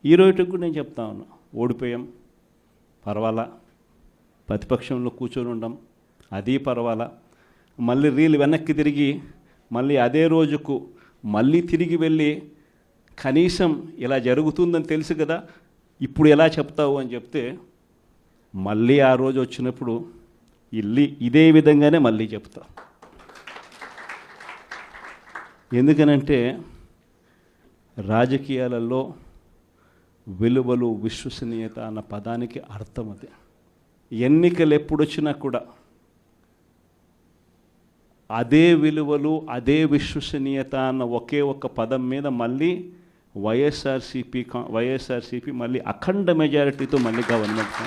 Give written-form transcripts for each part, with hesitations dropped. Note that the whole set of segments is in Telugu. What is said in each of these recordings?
ఈ రోజుకి కూడా నేను చెప్తా ఉన్నా, ఓడిపోయాం పర్వాలా, ప్రతిపక్షంలో కూర్చొని ఉండం అది పర్వాలా, మళ్ళీ రీల్ వెనక్కి తిరిగి మళ్ళీ అదే రోజుకు మళ్ళీ తిరిగి వెళ్ళి కనీసం ఇలా జరుగుతుందని తెలుసు కదా ఇప్పుడు ఎలా చెప్తావు అని చెప్తే మళ్ళీ ఆ రోజు వచ్చినప్పుడు ఇదే విధంగానే మళ్ళీ చెప్తా. ఎందుకనంటే రాజకీయాలలో విలువలు విశ్వసనీయత అన్న పదానికి అర్థం అది. ఎన్నికలు ఎప్పుడొచ్చినా కూడా అదే విలువలు అదే విశ్వసనీయత అన్న ఒకే ఒక్క పదం మీద మళ్ళీ వైఎస్ఆర్సీపీ మళ్ళీ అఖండ మెజారిటీతో మళ్ళీ గవర్నమెంట్.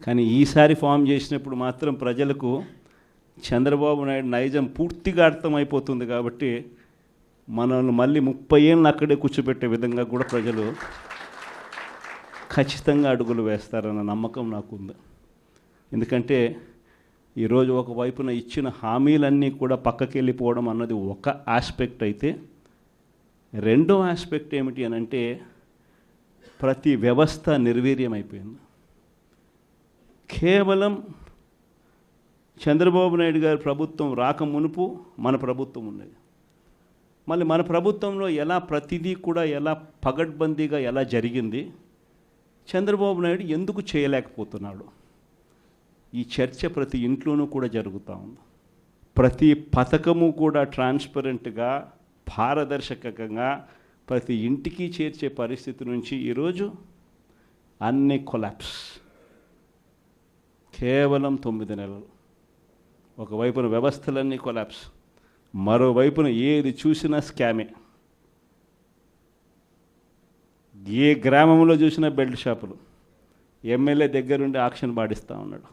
కానీ ఈసారి ఫామ్ చేసినప్పుడు మాత్రం ప్రజలకు చంద్రబాబు నాయుడు నైజం పూర్తిగా అర్థమైపోతుంది కాబట్టి మనల్ని మళ్ళీ 30 ఏళ్ళు అక్కడే కూర్చోబెట్టే విధంగా కూడా ప్రజలు ఖచ్చితంగా అడుగులు వేస్తారన్న నమ్మకం నాకుంది. ఎందుకంటే ఈరోజు ఒకవైపున ఇచ్చిన హామీలన్నీ కూడా పక్కకి వెళ్ళిపోవడం అన్నది ఒక ఆస్పెక్ట్ అయితే, రెండో ఆస్పెక్ట్ ఏమిటి అని అంటే ప్రతి వ్యవస్థ నిర్వీర్యం అయిపోయింది. కేవలం చంద్రబాబు నాయుడు గారి ప్రభుత్వం రాక మునుపు మన ప్రభుత్వం ఉన్నది. మళ్ళీ మన ప్రభుత్వంలో ఎలా ప్రతిదీ కూడా ఎలా పగడ్బందీగా ఎలా జరిగింది, చంద్రబాబు నాయుడు ఎందుకు చేయలేకపోతున్నాడు, ఈ చర్చ ప్రతి ఇంట్లోనూ కూడా జరుగుతూ ఉంది. ప్రతి పథకము కూడా ట్రాన్స్పరెంట్గా పారదర్శకంగా ప్రతి ఇంటికి చేర్చే పరిస్థితి నుంచి ఈరోజు అన్ని కొలాప్స్. కేవలం 9 నెలలు. ఒకవైపున వ్యవస్థలన్నీ కొలాప్స్, మరోవైపున ఏది చూసినా స్కామే. ఏ గ్రామంలో చూసినా బెల్ట్ షాపులు. ఎమ్మెల్యే దగ్గరుండి ఆక్షన్ పాడిస్తూ ఉన్నాడు.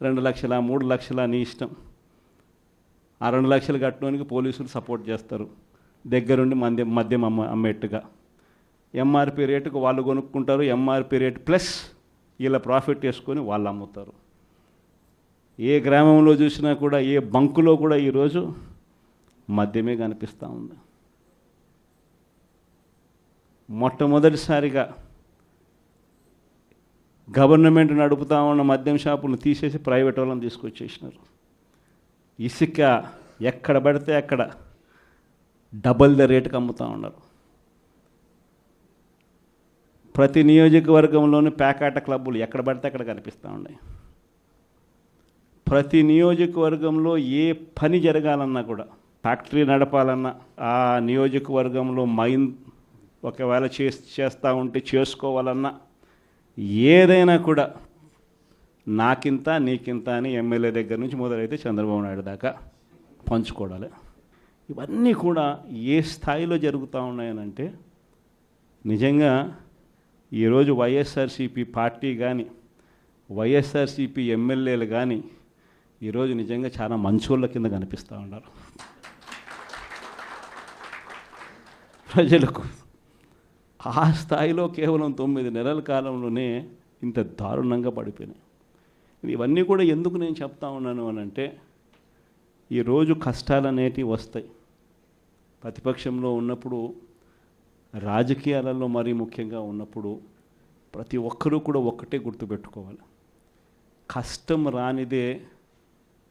2 లక్షల 3 లక్షల నీ ఇష్టం. ఆ 2 లక్షలు కట్టడానికి పోలీసులు సపోర్ట్ చేస్తారు, దగ్గరుండి మద్యం అమ్మేట్టుగా. ఎంఆర్పి రేటుకు వాళ్ళు కొనుక్కుంటారు, ఎంఆర్పి రేటు ప్లస్ ఇలా ప్రాఫిట్ వేసుకొని వాళ్ళు అమ్ముతారు. ఏ గ్రామంలో చూసినా కూడా ఏ బంకులో కూడా ఈరోజు మద్యమే కనిపిస్తూ ఉంది. మొట్టమొదటిసారిగా గవర్నమెంట్ నడుపుతా ఉన్న మద్యం షాపులను తీసేసి ప్రైవేట్ వాళ్ళని తీసుకొచ్చేసినారు. ఇసుక ఎక్కడ పడితే అక్కడ డబల్ ద రేటుకి అమ్ముతూ ఉన్నారు. ప్రతి నియోజకవర్గంలోని పేకాట క్లబ్బులు ఎక్కడ పడితే అక్కడ కనిపిస్తూ ఉన్నాయి. ప్రతి నియోజకవర్గంలో ఏ పని జరగాలన్నా కూడా, ఫ్యాక్టరీ నడపాలన్నా, ఆ నియోజకవర్గంలో మైన్ ఒకవేళ చేస్తూ ఉంటే చేసుకోవాలన్నా, ఏదైనా కూడా నాకింత నీకింత అని ఎమ్మెల్యే దగ్గర నుంచి మొదలైతే చంద్రబాబు నాయుడు దాకా పంచుకోవడాలి. ఇవన్నీ కూడా ఏ స్థాయిలో జరుగుతూ ఉన్నాయనంటే నిజంగా ఈరోజు వైఎస్ఆర్సీపీ పార్టీ కానీ వైఎస్ఆర్సీపీ ఎమ్మెల్యేలు కానీ ఈరోజు నిజంగా చాలా మంచోళ్ళ కింద కనిపిస్తూ ఉన్నారు ప్రజలకు. ఆ స్థాయిలో కేవలం 9 నెలల కాలంలోనే ఇంత దారుణంగా పడిపోయినాయి. ఇవన్నీ కూడా ఎందుకు నేను చెప్తా ఉన్నాను అని అంటే, ఈరోజు కష్టాలు అనేటివి వస్తాయి. ప్రతిపక్షంలో ఉన్నప్పుడు, రాజకీయాలలో మరీ ముఖ్యంగా ఉన్నప్పుడు ప్రతి ఒక్కరూ కూడా ఒక్కటే గుర్తుపెట్టుకోవాలి, కష్టం రానిదే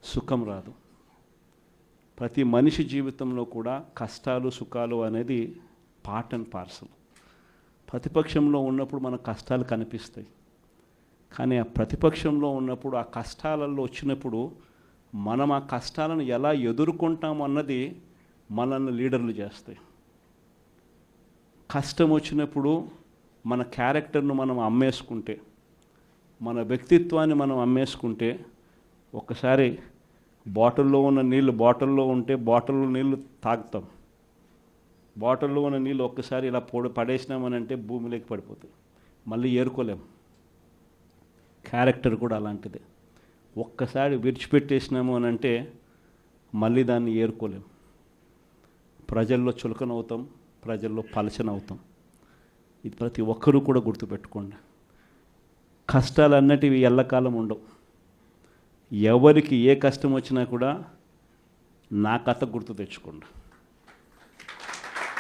సుఖం రాదు. ప్రతి మనిషి జీవితంలో కూడా కష్టాలు సుఖాలు అనేది పార్ట్ అండ్ పార్సల్. ప్రతిపక్షంలో ఉన్నప్పుడు మన కష్టాలు కనిపిస్తాయి, కానీ ఆ ప్రతిపక్షంలో ఉన్నప్పుడు ఆ కష్టాలలో వచ్చినప్పుడు మనం ఆ కష్టాలను ఎలా ఎదుర్కొంటాం అన్నది మనల్ని లీడర్లు చేస్తాయి. కష్టం వచ్చినప్పుడు మన క్యారెక్టర్ను మనం అమ్మేసుకుంటే, మన వ్యక్తిత్వాన్ని మనం అమ్మేసుకుంటే, ఒకసారి బాటిల్లో ఉన్న నీళ్ళు బాటిల్లో ఉంటే బాటిల్లో నీళ్ళు తాగుతాం. బాటిల్లో ఉన్న నీళ్ళు ఒక్కసారి ఇలా పడేసినామని అంటే భూమిలోకి పడిపోతాయి, మళ్ళీ ఏరుకోలేం. క్యారెక్టర్ కూడా అలాంటిదే. ఒక్కసారి విడిచిపెట్టేసినాము అని అంటే మళ్ళీ దాన్ని ఏరుకోలేం. ప్రజల్లో చులకనవుతాం, ప్రజల్లో పలచనవుతాం. ఇది ప్రతి ఒక్కరూ కూడా గుర్తుపెట్టుకోండి. కష్టాలు అన్నటివి ఎల్లకాలం ఉండవు. ఎవరికి ఏ కష్టం వచ్చినా కూడా నా కథ గుర్తు తెచ్చుకోండి.